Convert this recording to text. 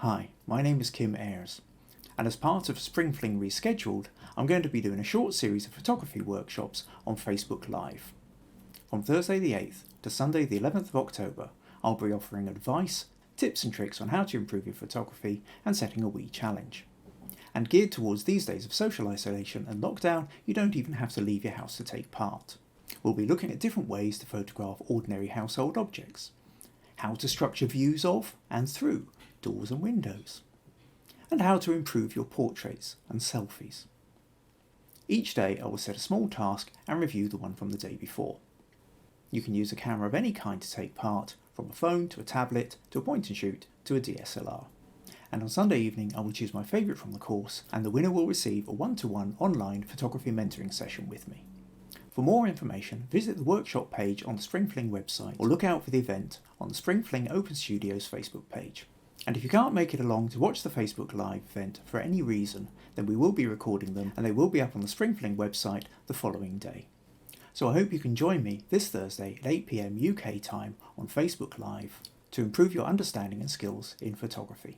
Hi, my name is Kim Ayres, and as part of Spring Fling Rescheduled, I'm going to be doing a short series of photography workshops on Facebook Live. From Thursday the 8th to Sunday the 11th of October, I'll be offering advice, tips and tricks on how to improve your photography and setting a wee challenge. And geared towards these days of social isolation and lockdown, you don't even have to leave your house to take part. We'll be looking at different ways to photograph ordinary household objects, how to structure views of and through doors and windows, and how to improve your portraits and selfies. Each day I will set a small task and review the one from the day before. You can use a camera of any kind to take part, from a phone to a tablet to a point and shoot to a DSLR. And on Sunday evening I will choose my favourite from the course, and the winner will receive a one-to-one online photography mentoring session with me. For more information, visit the workshop page on the Spring Fling website or look out for the event on the Spring Fling Open Studios Facebook page. And if you can't make it along to watch the Facebook Live event for any reason, then we will be recording them and they will be up on the Spring Fling website the following day. So I hope you can join me this Thursday at 8 PM UK time on Facebook Live to improve your understanding and skills in photography.